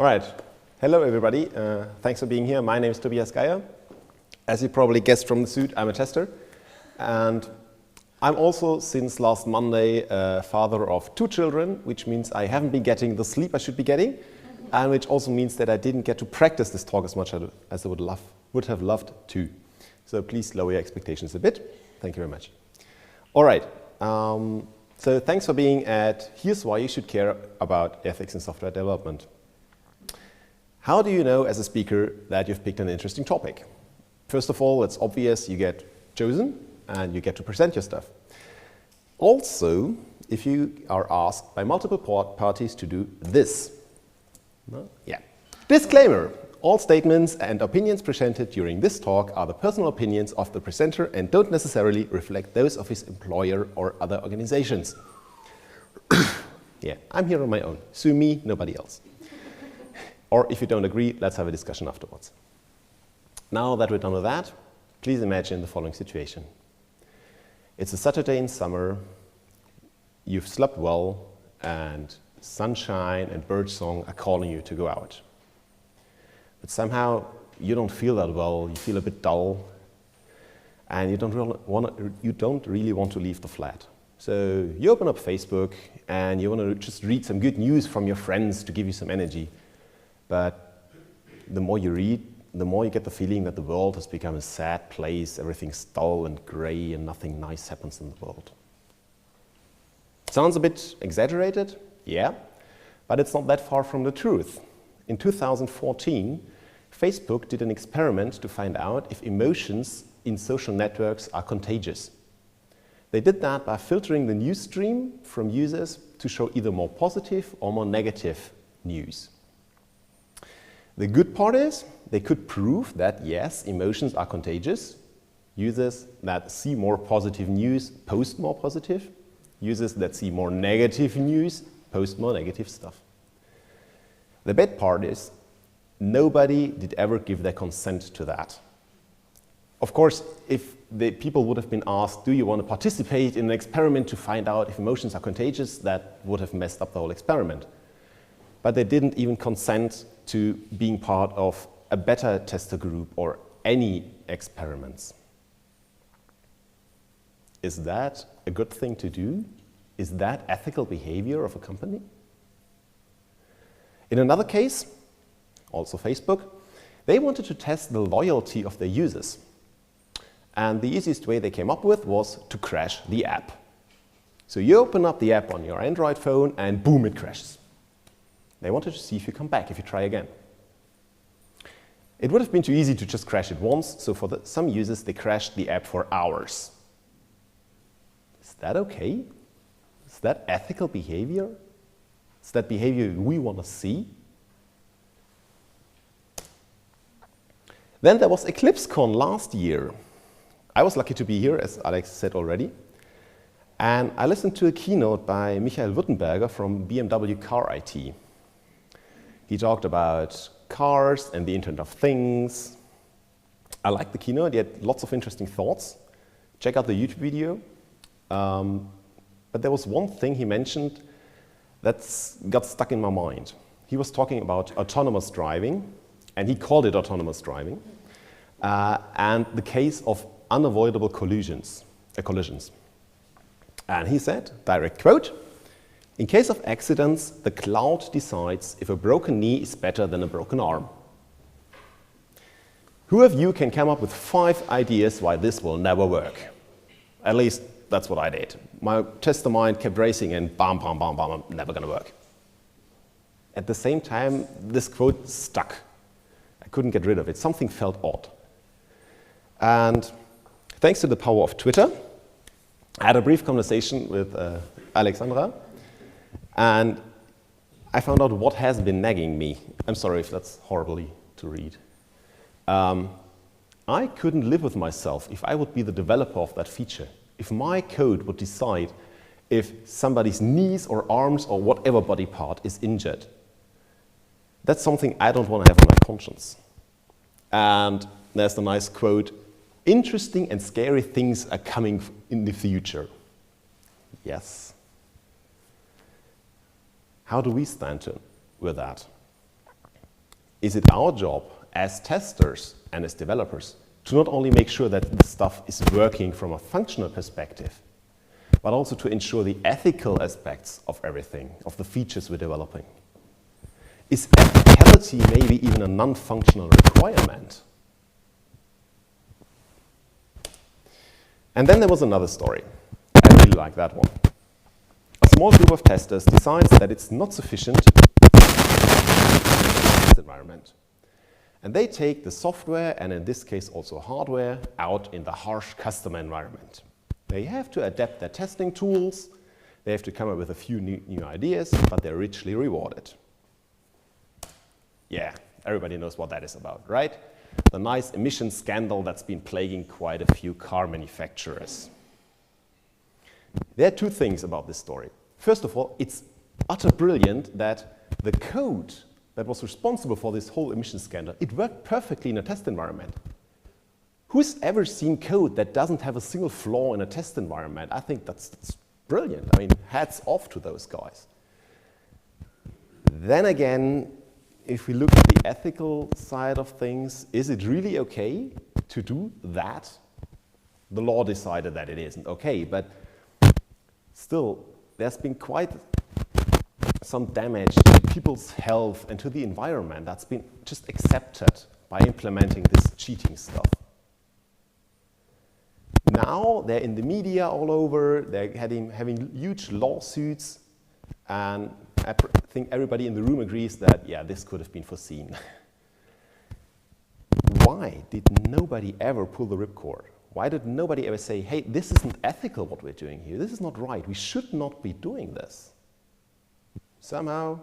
All right. Hello, everybody. Thanks for being here. My name is Tobias Geyer. As you probably guessed from the suit, I'm a tester. And I'm also, since last Monday, a father of 2 children, which means I haven't been getting the sleep I should be getting, and which also means that I didn't get to practice this talk as much as I would have loved to. So please lower your expectations a bit. Thank you very much. All right. So thanks for being at Here's Why You Should Care About Ethics in Software Development. How do you know as a speaker that you've picked an interesting topic? First of all, it's obvious you get chosen and you get to present your stuff. Also, if you are asked by multiple parties to do this. No? Yeah. Disclaimer. All statements and opinions presented during this talk are the personal opinions of the presenter and don't necessarily reflect those of his employer or other organizations. Yeah, I'm here on my own. Sue me, nobody else. Or if you don't agree, let's have a discussion afterwards. Now that we're done with that, please imagine the following situation. It's a Saturday in summer, you've slept well, and sunshine and birdsong are calling you to go out. But somehow you don't feel that well, you feel a bit dull, and you don't really want to leave the flat. So you open up Facebook and you want to just read some good news from your friends to give you some energy. But the more you read, the more you get the feeling that the world has become a sad place, everything's dull and grey and nothing nice happens in the world. Sounds a bit exaggerated? Yeah, but it's not that far from the truth. In 2014, Facebook did an experiment to find out if emotions in social networks are contagious. They did that by filtering the news stream from users to show either more positive or more negative news. The good part is they could prove that, yes, emotions are contagious. Users that see more positive news post more positive. Users that see more negative news post more negative stuff. The bad part is nobody did ever give their consent to that. Of course, if the people would have been asked, do you want to participate in an experiment to find out if emotions are contagious, that would have messed up the whole experiment. But they didn't even consent to being part of a beta tester group or any experiments. Is that a good thing to do? Is that ethical behavior of a company? In another case, also Facebook, they wanted to test the loyalty of their users. And the easiest way they came up with was to crash the app. So you open up the app on your Android phone and boom, it crashes. They wanted to see if you come back, if you try again. It would have been too easy to just crash it once, so for some users, they crashed the app for hours. Is that okay? Is that ethical behavior? Is that behavior we want to see? Then there was EclipseCon last year. I was lucky to be here, as Alex said already. And I listened to a keynote by Michael Württemberger from BMW Car IT. He talked about cars and the Internet of Things. I liked the keynote. He had lots of interesting thoughts. Check out the YouTube video. But there was one thing he mentioned that got stuck in my mind. He was talking about autonomous driving, and he called it autonomous driving, and the case of unavoidable collisions. And he said, direct quote, "In case of accidents, the cloud decides if a broken knee is better than a broken arm." Who of you can come up with 5 ideas why this will never work? At least that's what I did. My tester mind kept racing and bam, bam, bam, bam, never gonna work. At the same time, this quote stuck. I couldn't get rid of it. Something felt odd. And thanks to the power of Twitter, I had a brief conversation with Alexandra, and I found out what has been nagging me. I'm sorry if that's horribly to read. I couldn't live with myself if I would be the developer of that feature. If my code would decide if somebody's knees or arms or whatever body part is injured, that's something I don't want to have on my conscience. And there's the nice quote, "Interesting and scary things are coming in the future." Yes. How do we stand with that? is it our job as testers and as developers to not only make sure that the stuff is working from a functional perspective, but also to ensure the ethical aspects of everything, of the features we're developing? Is ethicality maybe even a non-functional requirement? And then there was another story. I really like that one. A small group of testers decides that it's not sufficient environment. And they take the software, and in this case also hardware, out in the harsh customer environment. They have to adapt their testing tools, they have to come up with a few new ideas, but they're richly rewarded. Yeah, everybody knows what that is about, right? The nice emission scandal that's been plaguing quite a few car manufacturers. There are two things about this story. First of all, it's utter brilliant that the code that was responsible for this whole emission scandal, it worked perfectly in a test environment. Who's ever seen code that doesn't have a single flaw in a test environment? I think that's brilliant. I mean, hats off to those guys. Then again, if we look at the ethical side of things, is it really okay to do that? The law decided that it isn't okay, but still, there's been quite some damage to people's health and to the environment that's been just accepted by implementing this cheating stuff. Now they're in the media all over, they're having huge lawsuits, and I think everybody in the room agrees that, yeah, this could have been foreseen. Why did nobody ever pull the ripcord? Why did nobody ever say, hey, this isn't ethical what we're doing here, this is not right, we should not be doing this? Somehow,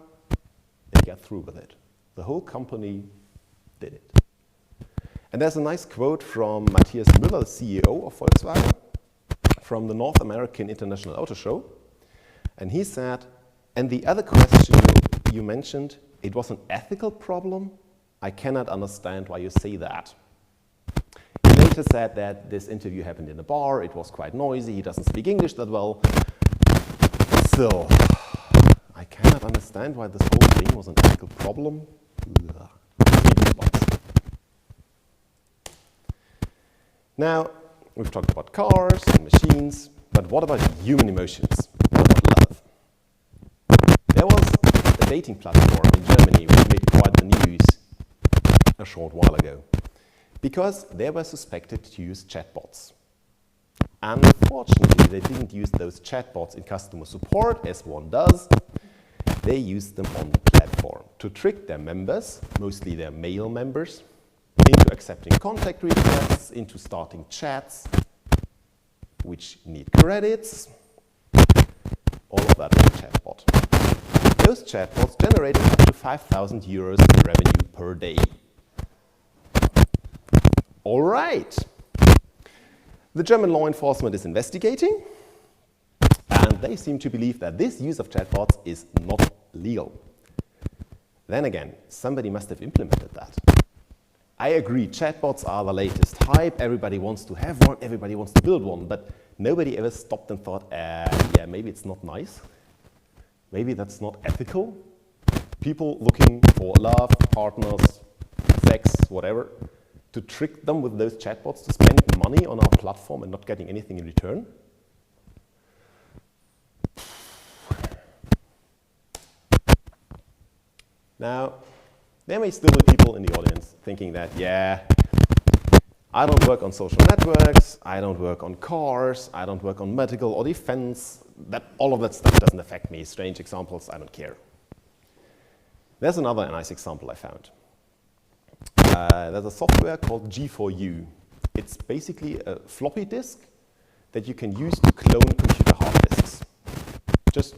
they got through with it. The whole company did it. And there's a nice quote from Matthias Müller, the CEO of Volkswagen, from the North American International Auto Show. And he said, and the other question you mentioned, it was an ethical problem? I cannot understand why you say that. He later said that this interview happened in a bar, it was quite noisy, he doesn't speak English that well. So, I cannot understand why this whole thing was an ethical problem. Now, we've talked about cars and machines, but what about human emotions? What about love? There was a dating platform in Germany which made quite the news a short while ago, because they were suspected to use chatbots. Unfortunately, they didn't use those chatbots in customer support, as one does. They used them on the platform to trick their members, mostly their male members, into accepting contact requests, into starting chats, which need credits, all of that on a chatbot. Those chatbots generated up to 5,000 euros in revenue per day. All right. The German law enforcement is investigating, and they seem to believe that this use of chatbots is not legal. Then again, somebody must have implemented that. I agree, chatbots are the latest hype, everybody wants to have one, everybody wants to build one, but nobody ever stopped and thought, yeah, maybe it's not nice, maybe that's not ethical. People looking for love, partners, sex, whatever, to trick them with those chatbots to spend money on our platform and not getting anything in return? Now, there may still be people in the audience thinking that, yeah, I don't work on social networks, I don't work on cars, I don't work on medical or defense, all of that stuff doesn't affect me. Strange examples, I don't care. There's another nice example I found. There's a software called G4U. It's basically a floppy disk that you can use to clone computer hard disks. Just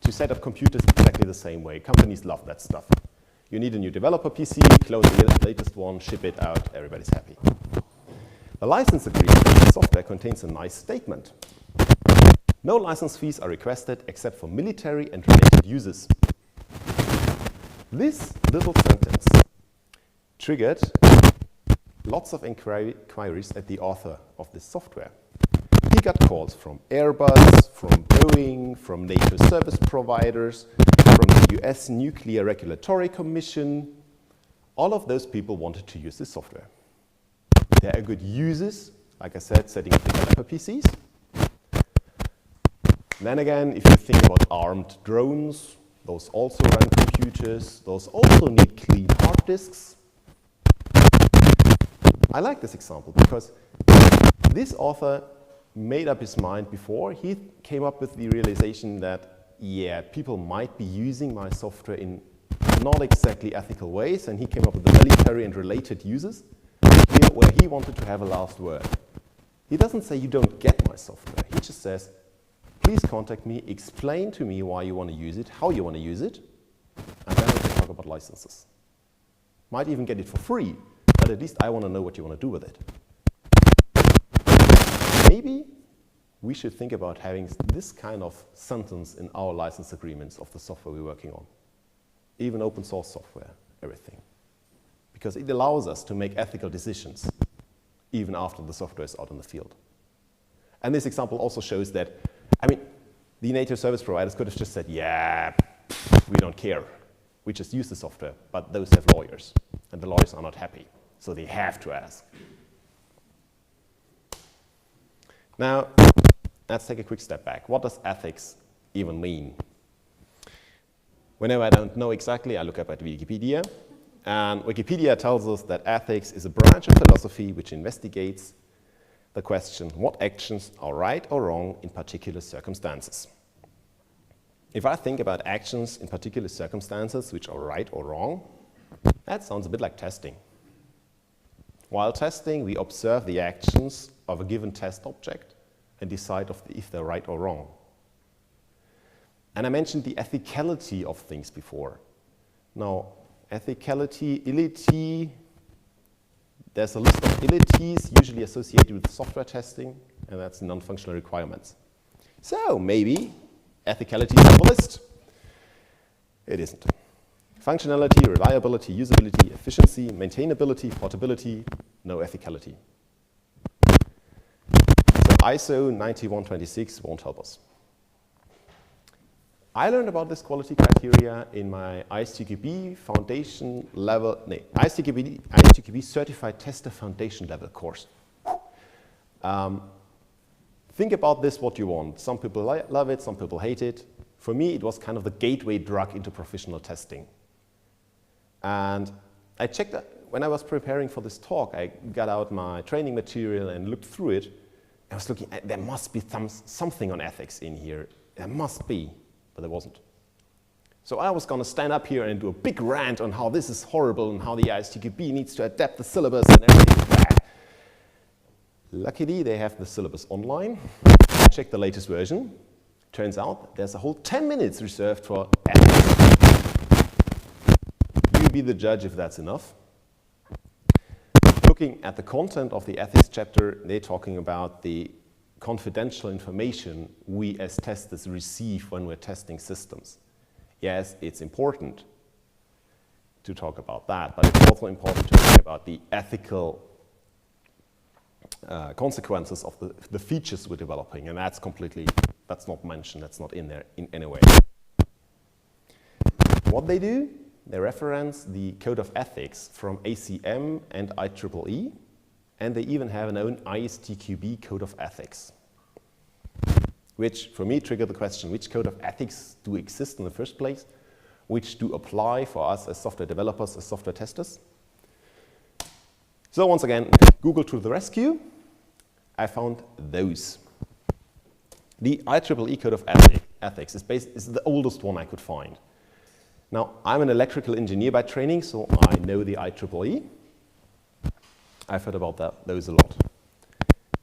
to set up computers exactly the same way. Companies love that stuff. You need a new developer PC, clone the latest one, ship it out, everybody's happy. The license agreement for the software contains a nice statement. No license fees are requested except for military and related uses. This little sentence triggered lots of inquiries at the author of this software. He got calls from Airbus, from Boeing, from NATO service providers, from the US Nuclear Regulatory Commission, all of those people wanted to use this software. There are good users, like I said, setting up developer PCs. Then again, if you think about armed drones, those also run computers, those also need clean hard disks. I like this example because this author made up his mind before. He came up with the realization that, yeah, people might be using my software in not exactly ethical ways, and he came up with the military and related uses here where he wanted to have a last word. He doesn't say you don't get my software. He just says, please contact me, explain to me why you want to use it, how you want to use it, and then we can talk about licenses. Might even get it for free, but at least I want to know what you want to do with it. Maybe we should think about having this kind of sentence in our license agreements of the software we're working on. Even open source software, everything. Because it allows us to make ethical decisions even after the software is out in the field. And this example also shows that, I mean, the native service providers could have just said, yeah, we don't care. We just use the software, but those have lawyers, and the lawyers are not happy, so they have to ask. Now, let's take a quick step back. What does ethics even mean? Whenever I don't know exactly, I look up at Wikipedia, and Wikipedia tells us that ethics is a branch of philosophy which investigates the question, what actions are right or wrong in particular circumstances? If I think about actions in particular circumstances which are right or wrong, that sounds a bit like testing. While testing, we observe the actions of a given test object and decide if they're right or wrong. And I mentioned the ethicality of things before. Now, ethicality, ility, there's a list of ilities usually associated with software testing, and that's non-functional requirements. So maybe ethicality is on the list. It isn't. Functionality, reliability, usability, efficiency, maintainability, portability, no ethicality. So ISO 9126 won't help us. I learned about this quality criteria in my ISTQB foundation level, ISTQB Certified Tester Foundation level course. Think about this what you want. Some people love it, some people hate it. For me, it was kind of the gateway drug into professional testing. And I checked that when I was preparing for this talk, I got out my training material and looked through it. I was looking at, there must be something on ethics in here. There must be. But there wasn't. So I was going to stand up here and do a big rant on how this is horrible and how the ISTQB needs to adapt the syllabus and everything is bad. Luckily, they have the syllabus online. I checked the latest version. Turns out there's a whole 10 minutes reserved for ethics. You be the judge if that's enough. Looking at the content of the ethics chapter, they're talking about the confidential information we as testers receive when we're testing systems. Yes, it's important to talk about that, but it's also important to think about the ethical consequences of the features we're developing, and that's not mentioned, that's not in there in any way. What they do, they reference the code of ethics from ACM and IEEE, and they even have an own ISTQB code of ethics, which for me triggered the question, which code of ethics do exist in the first place, which do apply for us as software developers, as software testers. So once again, Google to the rescue. I found those. The IEEE code of ethics is the oldest one I could find. Now, I'm an electrical engineer by training, so I know the IEEE. I've heard about those a lot.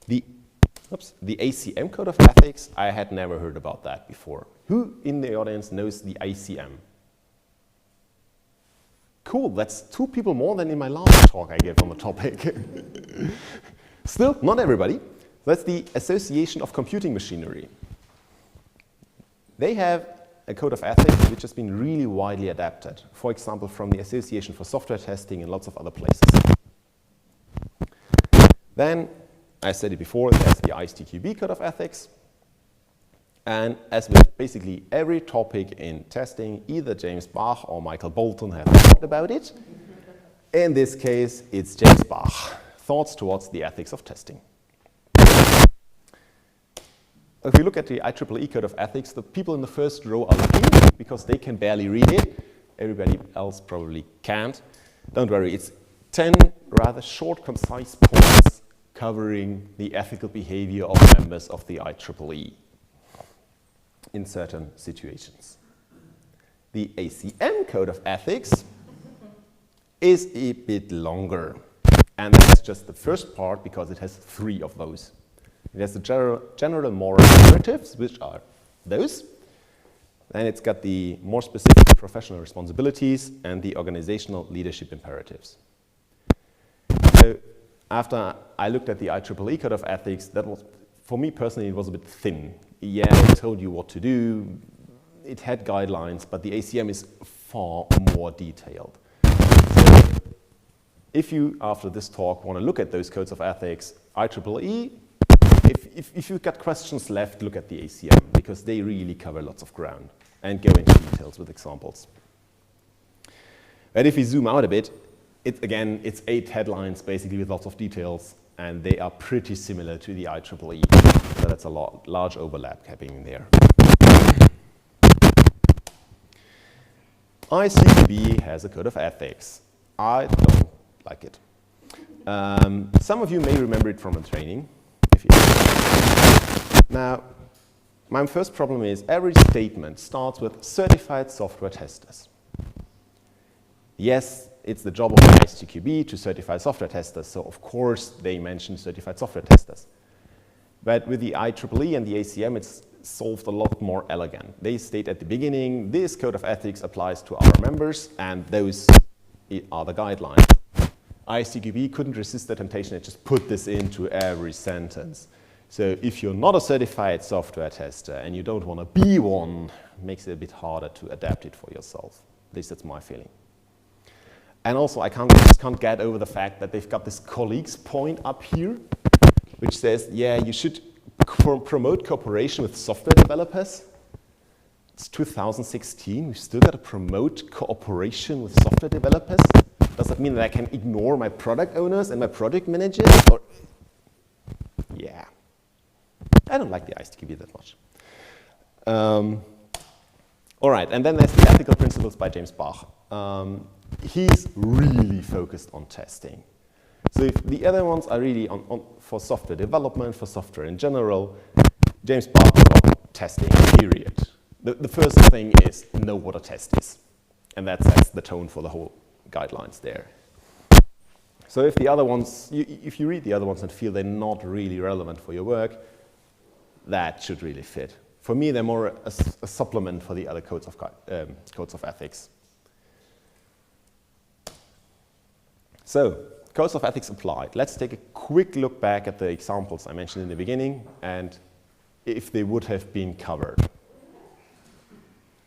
The ACM code of ethics, I had never heard about that before. Who in the audience knows the ACM? Cool, that's 2 people more than in my last talk I gave on the topic. Still, not everybody. That's the Association of Computing Machinery. They have a code of ethics which has been really widely adapted. For example, from the Association for Software Testing and lots of other places. Then, I said it before, there's the ISTQB code of ethics. And as with basically every topic in testing, either James Bach or Michael Bolton have talked about it. In this case, it's James Bach, Thoughts Towards the Ethics of Testing. If you look at the IEEE Code of Ethics, the people in the first row are lucky because they can barely read it. Everybody else probably can't. Don't worry, it's 10 rather short, concise points covering the ethical behavior of members of the IEEE in certain situations. The ACM Code of Ethics is a bit longer. And that's just the first part because it has 3 of those. It has the general moral imperatives, which are those. Then it's got the more specific professional responsibilities and the organizational leadership imperatives. So after I looked at the IEEE Code of Ethics, that was, for me personally, it was a bit thin. Yeah, it told you what to do. It had guidelines, but the ACM is far more detailed. So if you, after this talk, want to look at those codes of ethics, IEEE, if you've got questions left, look at the ACM, because they really cover lots of ground and go into details with examples. But if we zoom out a bit, again, it's 8 headlines, basically, with lots of details, and they are pretty similar to the IEEE. So that's a large overlap happening there. ICQB has a code of ethics. I don't like it. Some of you may remember it from a training. Now, my first problem is every statement starts with certified software testers. Yes, it's the job of the ICQB to certify software testers, so of course they mention certified software testers. But with the IEEE and the ACM, it's solved a lot more elegant. They state at the beginning, this code of ethics applies to our members, and those are the guidelines. ICQB couldn't resist the temptation, it just put this into every sentence. So if you're not a certified software tester and you don't want to be one, it makes it a bit harder to adapt it for yourself. At least that's my feeling. And also, I just can't get over the fact that they've got this colleagues point up here, which says, yeah, you should promote cooperation with software developers. It's 2016, we've still got to promote cooperation with software developers. Does that mean that I can ignore my product owners and my project managers? Or yeah. I don't like the ICQB that much. All right, and then there's the ethical principles by James Bach. He's really focused on testing. So if the other ones are really for software development, for software in general, James Bach is about testing, period. The first thing is know what a test is. And that sets the tone for the whole guidelines there. So if the other ones, if you read the other ones and feel they're not really relevant for your work, that should really fit. For me, they're more a supplement for the other codes of ethics. So, codes of ethics applied. Let's take a quick look back at the examples I mentioned in the beginning and if they would have been covered.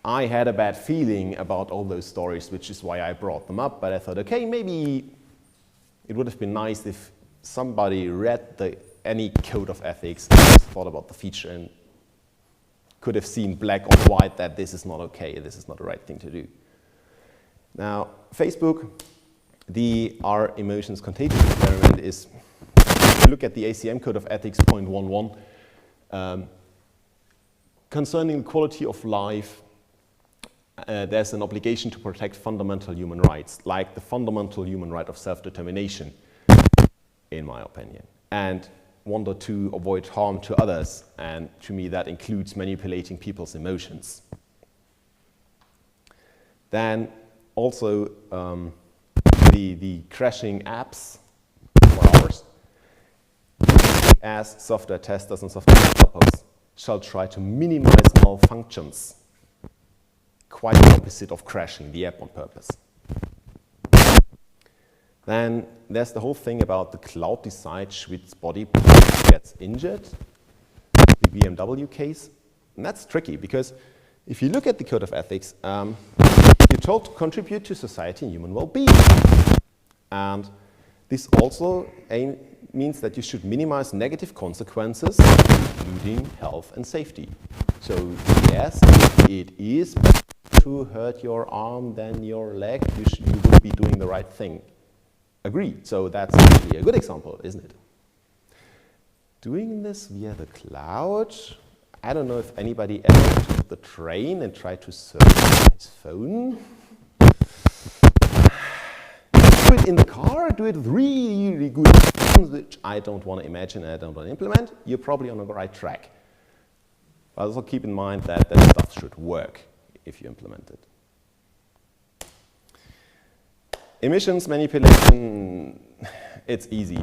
I had a bad feeling about all those stories, which is why I brought them up, but I thought, okay, maybe it would have been nice if somebody read any code of ethics and thought about the feature and could have seen black on white that this is not okay, this is not the right thing to do. Now, Facebook, the Our Emotions Contagious experiment is, if you look at the ACM Code of Ethics .11, concerning quality of life, there's an obligation to protect fundamental human rights, like the fundamental human right of self-determination, in my opinion. And 1 or 2, avoid harm to others, and to me that includes manipulating people's emotions. Then also the crashing apps for hours. As software testers and software developers shall try to minimize malfunctions. Quite the opposite of crashing the app on purpose. Then there's the whole thing about the cloud decides which body part gets injured, the BMW case. And that's tricky because if you look at the code of ethics, you're told to contribute to society and human well-being. And this also means that you should minimize negative consequences, including health and safety. So yes, it is better to hurt your arm than your leg. You will be doing the right thing. Agreed. So that's actually a good example, isn't it? Doing this via the cloud. I don't know if anybody ever took the train and tried to search on his phone. Do it in the car, do it really, really good, which I don't want to imagine and I don't want to implement. You're probably on the right track. But also keep in mind that that stuff should work if you implement it. Emissions manipulation, it's easy.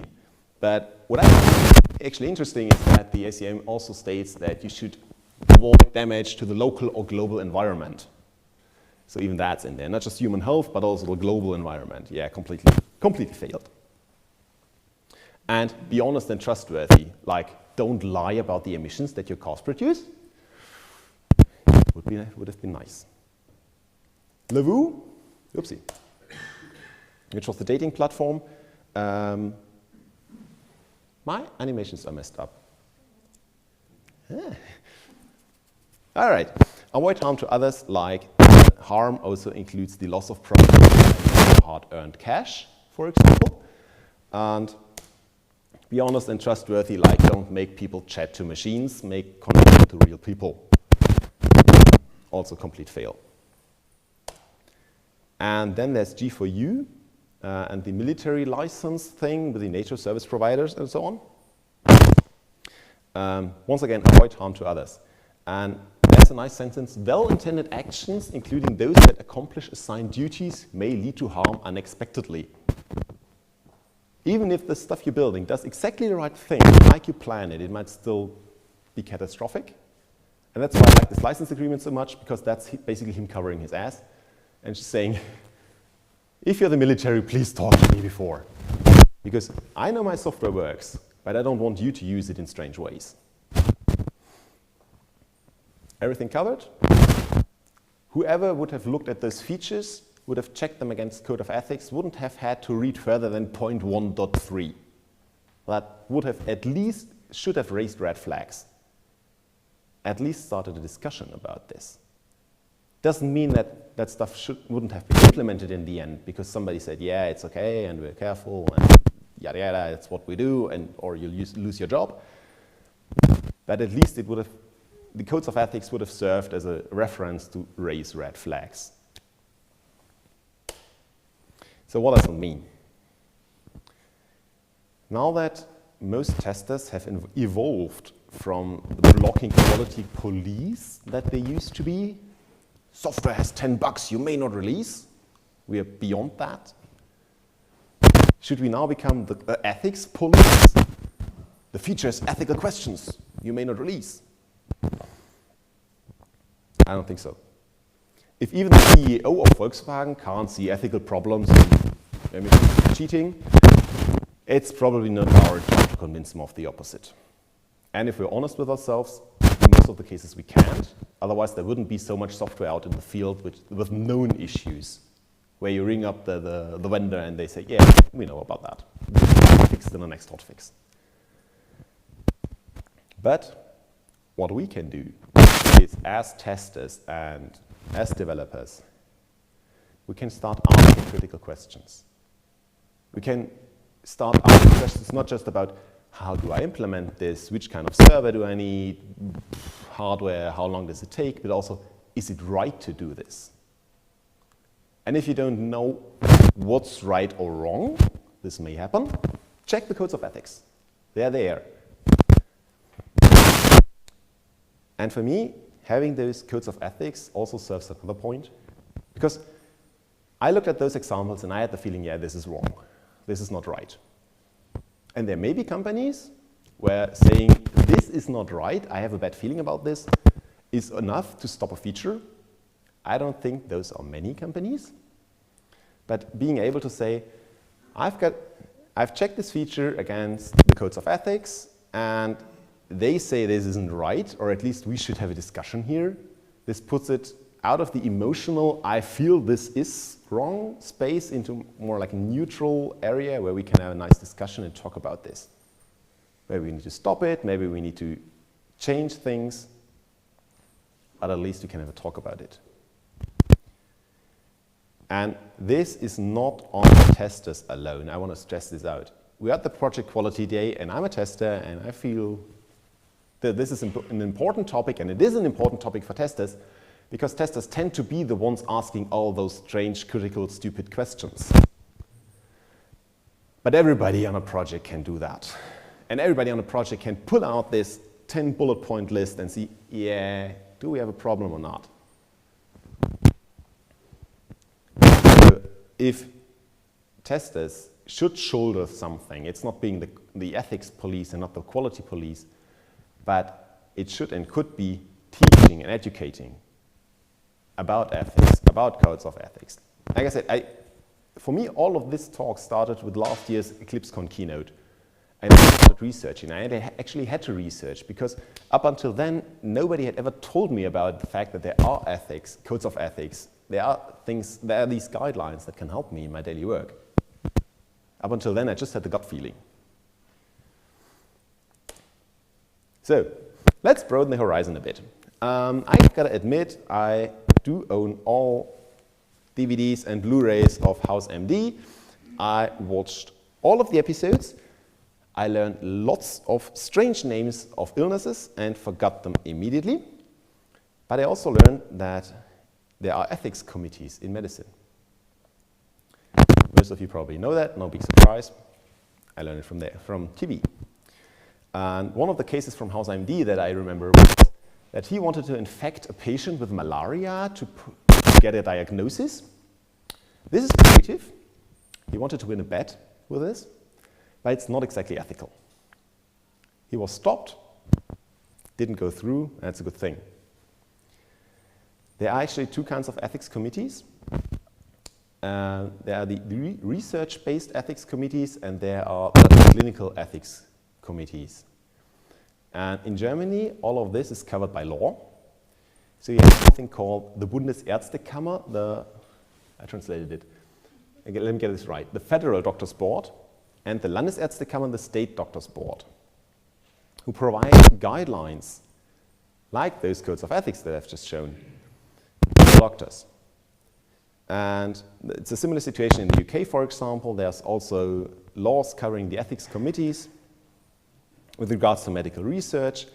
But what I find actually interesting is that the ACM also states that you should avoid damage to the local or global environment. So even that's in there, not just human health, but also the global environment. Yeah, completely failed. And be honest and trustworthy, like don't lie about the emissions that your cars produce. Would have been nice. Lavu, oopsie, which was the dating platform. My animations are messed up. All right, avoid harm to others, like harm also includes the loss of property, like hard-earned cash, for example. And be honest and trustworthy, like don't make people chat to machines, make contact to real people. Also complete fail. And then there's G4U and the military license thing with the NATO service providers and so on. Once again, avoid harm to others. And that's a nice sentence. Well-intended actions, including those that accomplish assigned duties, may lead to harm unexpectedly. Even if the stuff you're building does exactly the right thing, like you plan it, it might still be catastrophic. And that's why I like this license agreement so much, because that's basically him covering his ass and just saying, if you're the military, please talk to me before. Because I know my software works, but I don't want you to use it in strange ways. Everything covered? Whoever would have looked at those features, would have checked them against code of ethics, wouldn't have had to read further than 0.1.3. That would have at least, should have raised red flags. At least started a discussion about this. Doesn't mean that that stuff wouldn't have been implemented in the end because somebody said, yeah, it's okay, and we're careful, and yada yada, that's what we do, and or you'll lose your job. But at least it would have, the codes of ethics would have served as a reference to raise red flags. So what does it mean? Now that most testers have evolved from the blocking quality police that they used to be, software has 10 bugs you may not release. We are beyond that. Should we now become the ethics police? The feature has ethical questions you may not release. I don't think so. If even the CEO of Volkswagen can't see ethical problems in cheating, it's probably not our job to convince them of the opposite. And if we're honest with ourselves, in most of the cases we can't. Otherwise, there wouldn't be so much software out in the field with known issues, where you ring up the vendor and they say, yeah, we know about that. Fix it in the next hotfix. But what we can do is, as testers and as developers, we can start asking critical questions. We can start asking questions not just about how do I implement this, which kind of server do I need, hardware, how long does it take, but also, is it right to do this? And if you don't know what's right or wrong, this may happen, check the codes of ethics. They're there. And for me, having those codes of ethics also serves another point, because I looked at those examples and I had the feeling, yeah, this is wrong. This is not right. And there may be companies where saying, this is not right, I have a bad feeling about this, is enough to stop a feature. I don't think those are many companies. But being able to say, I've checked this feature against the codes of ethics, and they say this isn't right, or at least we should have a discussion here. This puts it out of the emotional, I feel this is wrong space into more like a neutral area where we can have a nice discussion and talk about this. Maybe we need to stop it, maybe we need to change things, but at least we can have a talk about it. And this is not on the testers alone. I want to stress this out. We're at the project quality day, and I'm a tester, and I feel that this is an important topic, and it is an important topic for testers, because testers tend to be the ones asking all those strange, critical, stupid questions. But everybody on a project can do that. And everybody on a project can pull out this 10 bullet point list and see, yeah, do we have a problem or not? So if testers should shoulder something, it's not being the ethics police and not the quality police, but it should and could be teaching and educating about ethics, about codes of ethics. Like I said, for me, all of this talk started with last year's EclipseCon keynote. And I started researching. I actually had to research because up until then, nobody had ever told me about the fact that there are ethics, codes of ethics. There are these guidelines that can help me in my daily work. Up until then, I just had the gut feeling. So let's broaden the horizon a bit. I've got to admit, I do own all DVDs and Blu-rays of House MD. I watched all of the episodes. I learned lots of strange names of illnesses and forgot them immediately. But I also learned that there are ethics committees in medicine. Most of you probably know that, no big surprise. I learned it from TV. And one of the cases from House MD that I remember was that he wanted to infect a patient with malaria to get a diagnosis. This is creative. He wanted to win a bet with this, but it's not exactly ethical. He was stopped, didn't go through, and that's a good thing. There are actually two kinds of ethics committees. There are the research-based ethics committees, and there are the clinical ethics committees. And in Germany, all of this is covered by law. So you have something called the Bundesärztekammer, I translated it. Again, let me get this right. The Federal Doctors Board and the Landesärztekammer, the State Doctors Board, who provide guidelines like those codes of ethics that I've just shown for doctors. And it's a similar situation in the UK, for example. There's also laws covering the ethics committees with regards to medical research,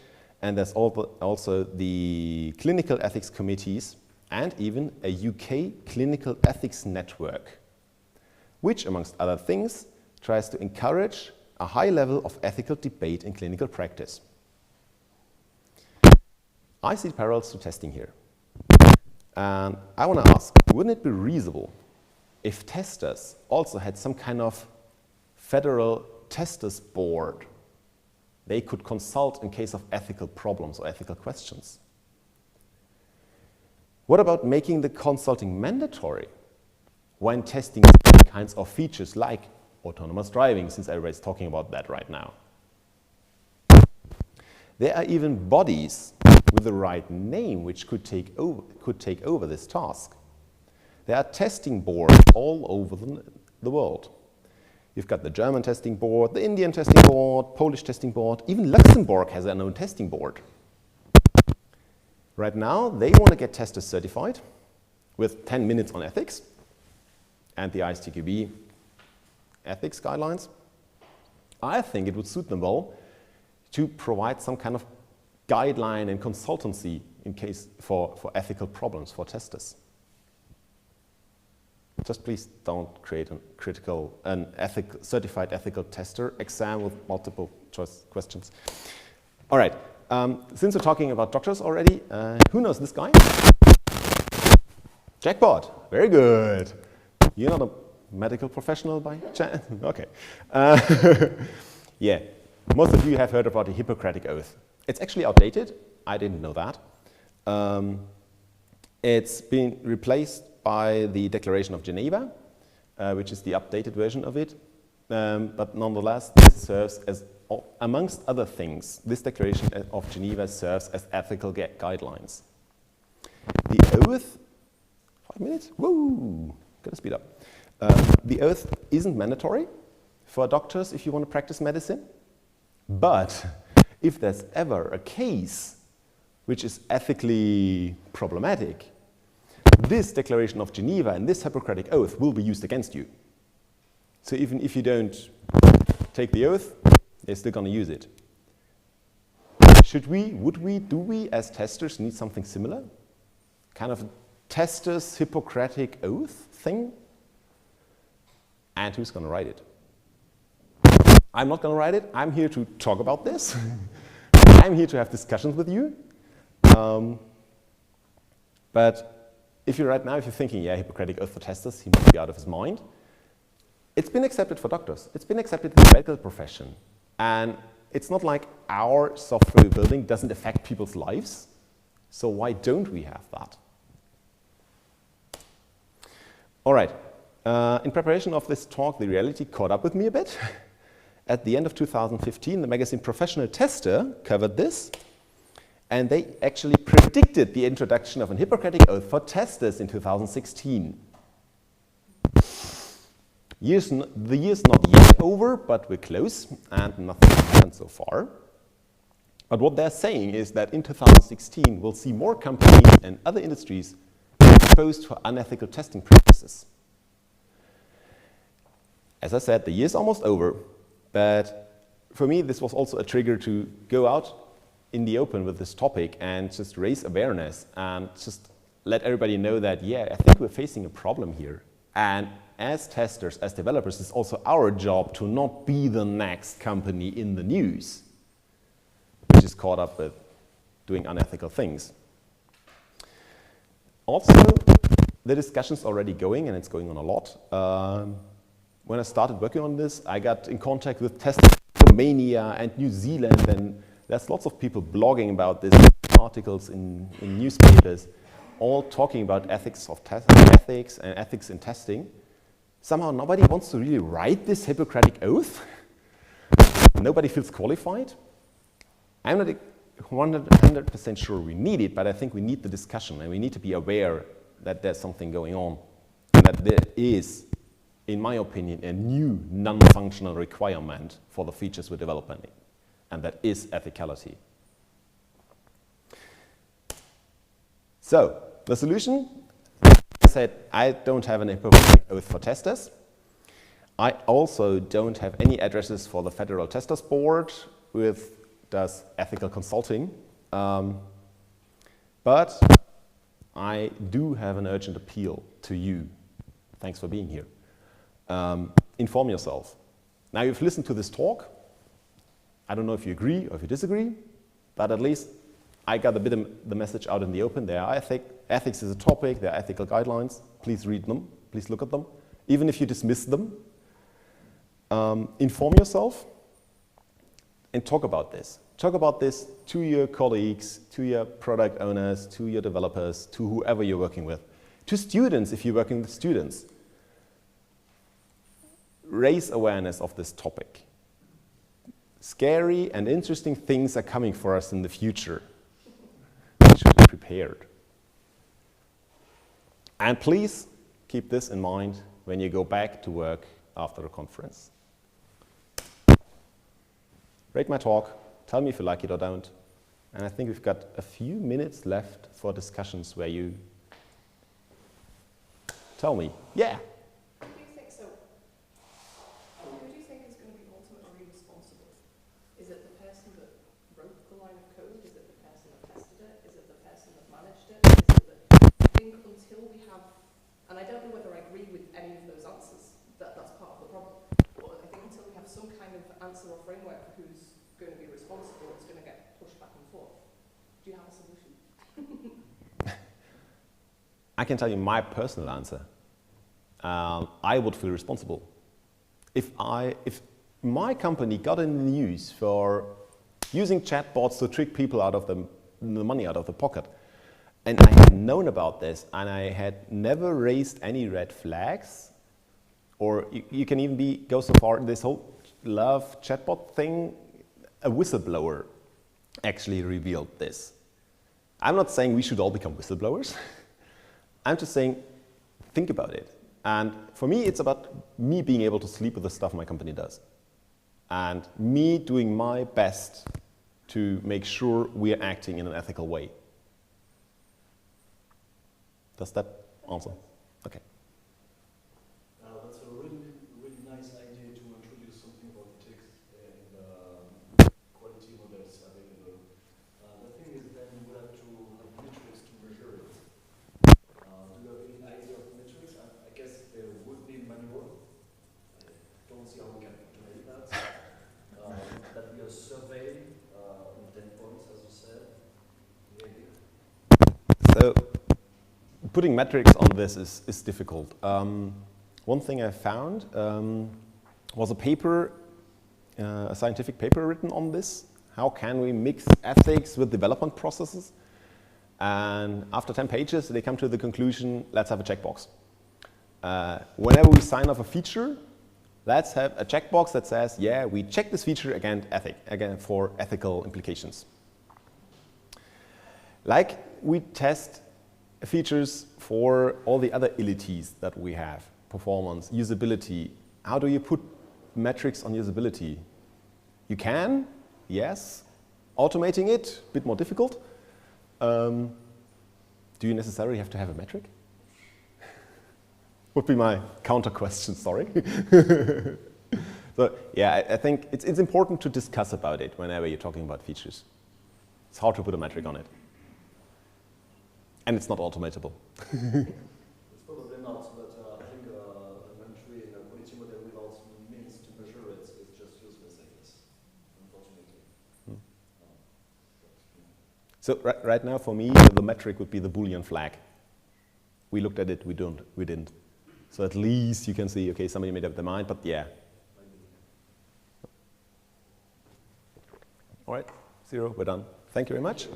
and there's also the clinical ethics committees and even a UK clinical ethics network, which, amongst other things, tries to encourage a high level of ethical debate in clinical practice. I see parallels to testing here. And I want to ask, wouldn't it be reasonable if testers also had some kind of federal testers board they could consult in case of ethical problems or ethical questions? What about making the consulting mandatory when testing certain kinds of features like autonomous driving, since everybody's talking about that right now? There are even bodies with the right name which could take over this task. There are testing boards all over the world. You've got the German testing board, the Indian testing board, Polish testing board, even Luxembourg has their own testing board. Right now, they want to get testers certified with 10 minutes on ethics and the ISTQB ethics guidelines. I think it would suit them well to provide some kind of guideline and consultancy in case for ethical problems for testers. Just please don't create an certified ethical tester exam with multiple choice questions. All right, since we're talking about doctors already, who knows this guy? Jackpot, very good. You're not a medical professional by chance? Okay. Yeah, most of you have heard about the Hippocratic Oath. It's actually outdated. I didn't know that. It's been replaced by the Declaration of Geneva, which is the updated version of it. But nonetheless, this serves as, amongst other things, this Declaration of Geneva serves as ethical guidelines. The oath, 5 minutes? Woo! Gotta speed up. The oath isn't mandatory for doctors if you want to practice medicine. But if there's ever a case which is ethically problematic, this Declaration of Geneva and this Hippocratic Oath will be used against you. So even if you don't take the oath, they're still going to use it. Do we as testers need something similar? Kind of a tester's Hippocratic Oath thing? And who's going to write it? I'm not going to write it. I'm here to talk about this. I'm here to have discussions with you. But if you're thinking, yeah, Hippocratic Oath for testers, he must be out of his mind. It's been accepted for doctors. It's been accepted in the medical profession. And it's not like our software we're building doesn't affect people's lives. So why don't we have that? All right. In preparation of this talk, the reality caught up with me a bit. At the end of 2015, the magazine Professional Tester covered this. And they actually predicted the introduction of an Hippocratic Oath for testers in 2016. The year's not yet over, but we're close, and nothing has happened so far. But what they're saying is that in 2016, we'll see more companies and other industries exposed for unethical testing practices. As I said, the year's almost over, but for me, this was also a trigger to go out in the open with this topic and just raise awareness and just let everybody know that, yeah, I think we're facing a problem here. And as testers, as developers, it's also our job to not be the next company in the news, which is caught up with doing unethical things. Also, the discussion's already going, and it's going on a lot. When I started working on this, I got in contact with testers from Romania and New Zealand, and there's lots of people blogging about this, articles in newspapers, all talking about ethics and ethics in testing. Somehow nobody wants to really write this Hippocratic Oath. Nobody feels qualified. I'm not 100% sure we need it, but I think we need the discussion, and we need to be aware that there's something going on, and that there is, in my opinion, a new non-functional requirement for the features we're developing, and that is ethicality. So, the solution, I said, I don't have an Hippocratic Oath for testers. I also don't have any addresses for the Federal Testers Board, which does ethical consulting. But I do have an urgent appeal to you. Thanks for being here. Inform yourself. Now you've listened to this talk. I don't know if you agree or if you disagree, but at least I got a bit of the message out in the open. There are ethics is a topic, there are ethical guidelines. Please read them, please look at them. Even if you dismiss them, inform yourself and talk about this. Talk about this to your colleagues, to your product owners, to your developers, to whoever you're working with, to students if you're working with students. Raise awareness of this topic. Scary and interesting things are coming for us in the future. We should be prepared. And please keep this in mind when you go back to work after the conference. Rate my talk, tell me if you like it or don't. And I think we've got a few minutes left for discussions where you tell me, yeah. Who do you think so? Who do you think is going to be ultimately responsible? Is it the person that wrote the line of code? Is it the person that tested it? Is it the person that managed it? I think until we have, and I don't know whether I agree with any of those answers, that's part of the problem. But I think until we have some kind of answer or framework for who's going to be responsible, it's going to get pushed back and forth. Do you have a solution? I can tell you my personal answer. I would feel responsible. If my company got in the news for using chatbots to trick people out of the money out of the pocket, and I had known about this, and I had never raised any red flags, or you can even go so far, this whole love chatbot thing, a whistleblower actually revealed this. I'm not saying we should all become whistleblowers. I'm just saying, think about it. And for me, it's about me being able to sleep with the stuff my company does. And me doing my best to make sure we are acting in an ethical way. Does that answer. Okay. That's a really, really nice idea to introduce something about ethics in the quality models available. The thing is then we have to have metrics to measure it. Do you have any idea of metrics? I guess there would be manual. I don't see how we can automate that. That we are surveying on 10 points, as you said. Maybe. So putting metrics on this is difficult. One thing I found was a paper, a scientific paper written on this. How can we mix ethics with development processes? And after 10 pages, they come to the conclusion, let's have a checkbox. Whenever we sign off a feature, let's have a checkbox that says, yeah, we check this feature again for ethical implications. Like we test features for all the other ilities that we have, performance, usability. How do you put metrics on usability? You can, yes. Automating it, a bit more difficult. Do you necessarily have to have a metric? Would be my counter question, sorry. So yeah, I think it's important to discuss about it whenever you're talking about features. It's hard to put a metric on it. And it's not automatable. It's probably not, but I think an entry in a quality model without means to measure it is just useless, I guess, unfortunately. So right now, for me, the metric would be the Boolean flag. We looked at it, we didn't. So at least you can see, okay, somebody made up their mind, but yeah. All right, 0, we're done. Thank you very much.